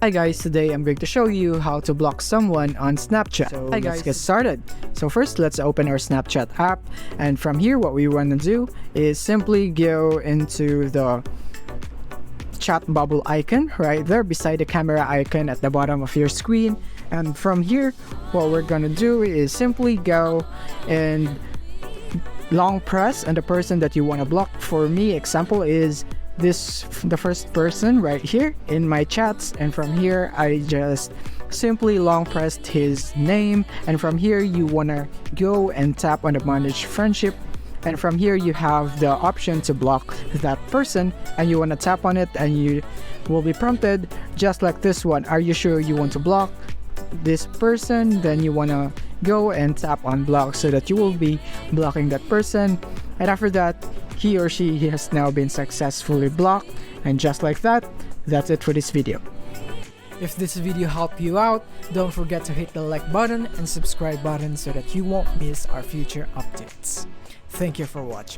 Hi guys, today I'm going to show you how to block someone on Snapchat. So let's get started. So first, let's open our Snapchat app, and from here what we want to do is simply go into the chat bubble icon right there beside the camera icon at the bottom of your screen. And from here what we're gonna do is simply go and long press on the person that you want to block. For me, example is the first person right here in my chats, and from here I just simply long pressed his name, and from here you wanna go and tap on the manage friendship, and from here you have the option to block that person, and you wanna tap on it and you will be prompted just like this one. Are you sure you want to block this person? Then you wanna go and tap on block so that you will be blocking that person, and after that he or she has now been successfully blocked. And just like that, that's it for this video. If this video helped you out, don't forget to hit the like button and subscribe button so that you won't miss our future updates. Thank you for watching.